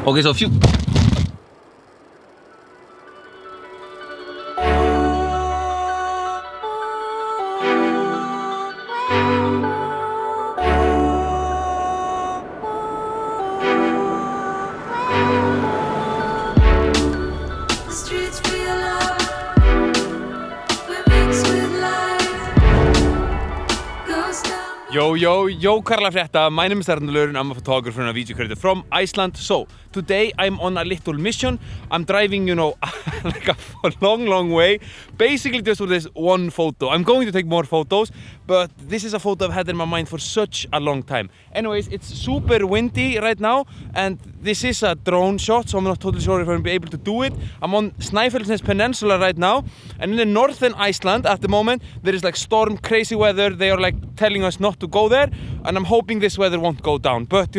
Okay, so a few... Yo, Karla Frétta, my name is Arnaldur and I'm a photographer and a video creator from Iceland. So, today I'm on a little mission. I'm driving, like a long way, basically just for this one photo. I'm going to take more photos, but this is a photo I've had in my mind for such a long time. Anyways, it's super windy right now, and this is a drone shot, so I'm not totally sure if I'll be able to do it. I'm on Snæfellsnes Peninsula right now, and in the northern Iceland at the moment, there is like storm, crazy weather. They are like telling us not to go there, and I'm hoping this weather won't go down. But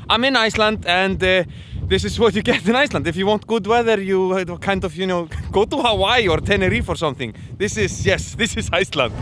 I'm in Iceland, and this is what you get in Iceland. If you want good weather, you kind of, go to Hawaii or Tenerife or something. This is Iceland.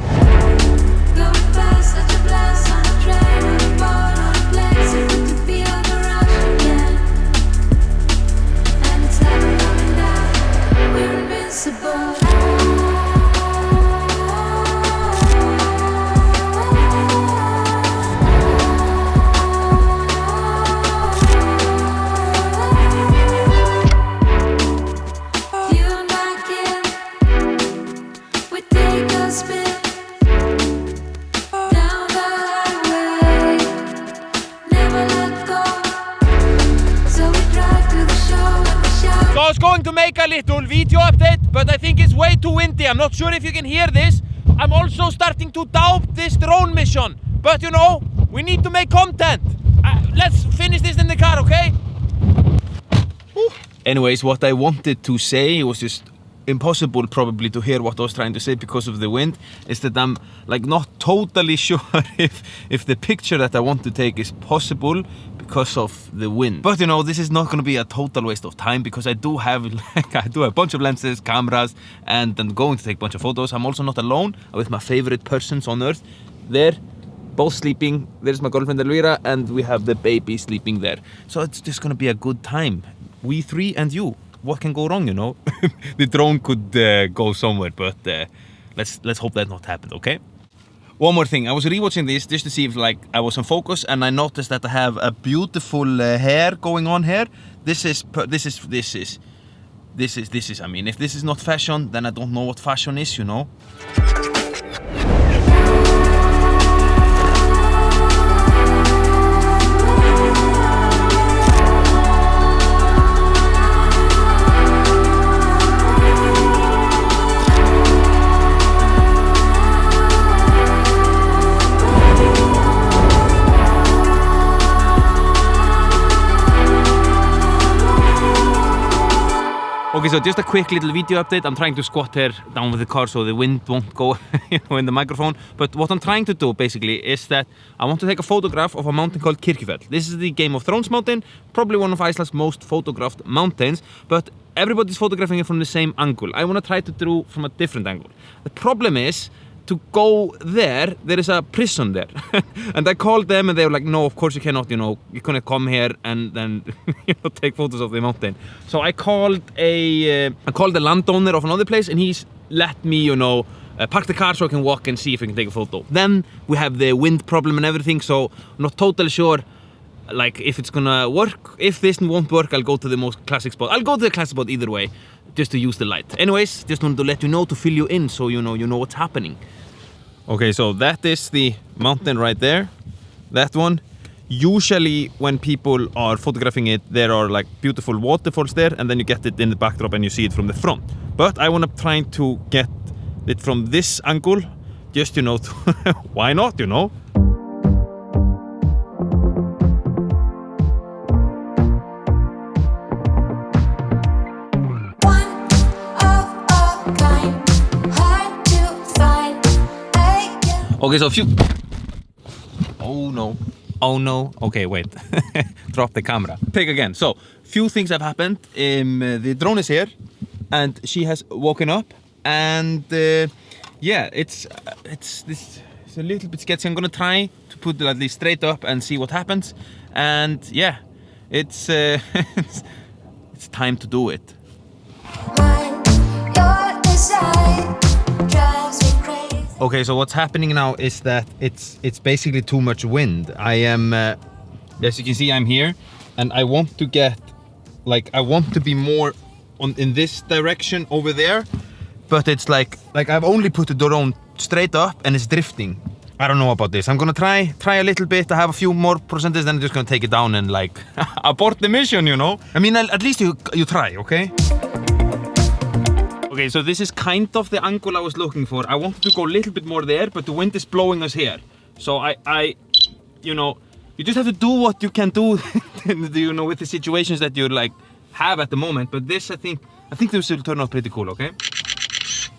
I was going to make a little video update, but I think it's way too windy. I'm not sure if you can hear this. I'm also starting to doubt this drone mission. But we need to make content. Let's finish this in the car, okay? Anyways, what I wanted to say was just impossible probably to hear what I was trying to say because of the wind, is that I'm like not totally sure if the picture that I want to take is possible because of the wind. But this is not going to be a total waste of time, because I do have a bunch of lenses, cameras, and I'm going to take a bunch of photos. I'm also not alone. I'm with my favorite persons on earth. They're both sleeping. There's my girlfriend Elvira, and we have the baby sleeping there. So it's just going to be a good time. We three and you. What can go wrong, The drone could go somewhere, but let's hope that not happened, okay? One more thing, I was rewatching this just to see if I was in focus, and I noticed that I have a beautiful hair going on here. This is. I mean, if this is not fashion, then I don't know what fashion is, Okay, so just a quick little video update. I'm trying to squat here down with the car so the wind won't go in the microphone. But what I'm trying to do basically is that I want to take a photograph of a mountain called Kirkjufell. This is the Game of Thrones mountain, probably one of Iceland's most photographed mountains, but everybody's photographing it from the same angle. I want to try to do from a different angle. The problem is, to go there is a prison there. And I called them and they were like, no, of course you cannot, you cannot come here and then take photos of the mountain. So I called the landowner of another place, and he's let me, park the car so I can walk and see if I can take a photo. Then we have the wind problem and everything, so I'm not totally sure if it's gonna work. If this won't work, I'll go to the most classic spot. I'll go to the classic spot either way, just to use the light. Anyways, just wanted to let you know, to fill you in, so you know what's happening. Okay, so that is the mountain right there. That one. Usually when people are photographing it, there are beautiful waterfalls there, and then you get it in the backdrop and you see it from the front. But I want to try to get it from this angle, just why not, Okay, so oh no, okay, wait. Drop the camera. Take again. So, few things have happened. The drone is here, and she has woken up, and yeah, it's a little bit sketchy. I'm gonna try to put it at least straight up and see what happens. And yeah, it's it's time to do it. Okay, so what's happening now is that it's basically too much wind. I am, as you can see, I'm here, and I want to get, like, I want to be more in this direction over there, but it's like I've only put the drone straight up and it's drifting. I don't know about this. I'm gonna try a little bit. I have a few more percentages, then I'm just gonna take it down and like abort the mission, you know? I mean, at least you try, okay? Okay, so this is kind of the angle I was looking for. I wanted to go a little bit more there, but the wind is blowing us here. So I you know, you just have to do what you can do, you know, with the situations that you like have at the moment. But this, I think this will turn out pretty cool, okay?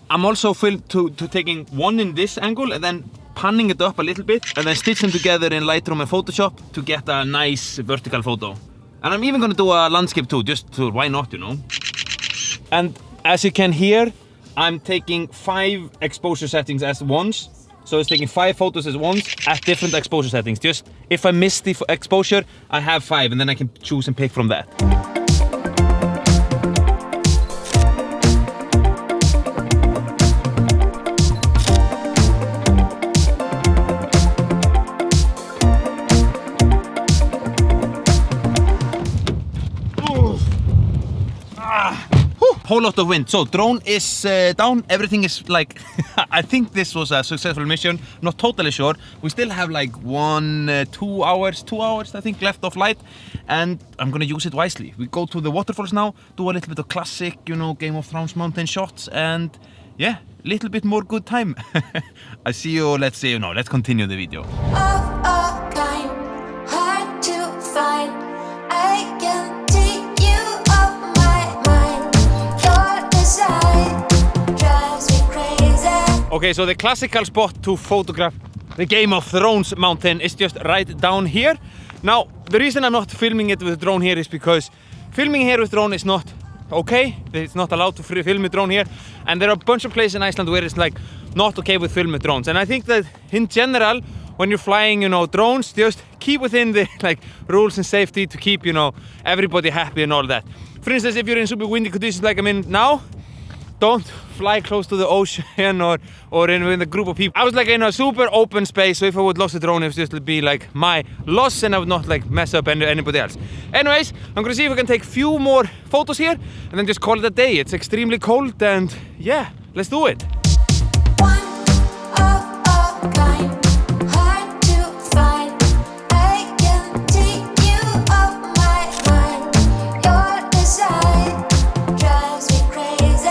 I'm also taking one in this angle and then panning it up a little bit and then stitch them together in Lightroom and Photoshop to get a nice vertical photo. And I'm even gonna do a landscape too, just to, why not, you know? And as you can hear, I'm taking 5 exposure settings as once. So it's taking 5 photos as once at different exposure settings. Just if I miss the exposure, I have 5 and then I can choose and pick from that. Whole lot of wind. So drone is down, everything is like I think this was a successful mission, not totally sure. We still have like 2 hours I think left of light, and I'm gonna use it wisely. We go to the waterfalls now, do a little bit of classic, you know, Game of Thrones mountain shots, and yeah, a little bit more good time. I see you, let's continue the video. Of a kind, hard to find. I can take you off my mind. Your desire drives me crazy. Okay, so the classical spot to photograph the Game of Thrones mountain is just right down here. Now, the reason I'm not filming it with drone here is because filming here with drone is not okay. It's not allowed to film with drone here, and there are a bunch of places in Iceland where it's like not okay with film with drones. And I think that in general, when you're flying, you know, drones, just keep within the like rules and safety to keep, you know, everybody happy and all that. For instance, if you're in super windy conditions like I'm in now, don't fly close to the ocean or in a group of people. I was like in a super open space, so if I would lose the drone, it would just be like my loss and I would not like mess up anybody else. Anyways, I'm gonna see if I can take few more photos here and then just call it a day. It's extremely cold and yeah, let's do it. One of a kind, hard to find. I can take you off my mind. Your desire drives me crazy.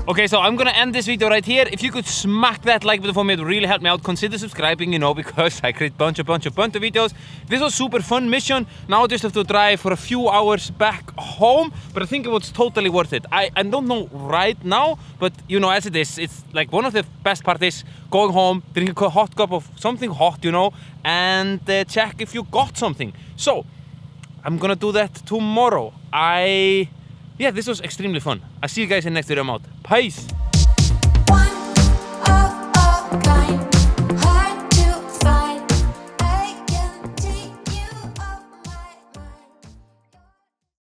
Okay, so I'm gonna end this video right here. If you could smack that like button for me, it would really help me out. Consider subscribing, you know, because I create bunch of videos. This was super fun mission. Now I just have to drive for a few hours back home, but I think it was totally worth it. I don't know right now, but you know, as it is, it's like one of the best part is going home, drink a hot cup of something hot, you know, and check if you got something. So I'm gonna do that tomorrow. Yeah, this was extremely fun. I'll see you guys in the next video. I'm out. Peace.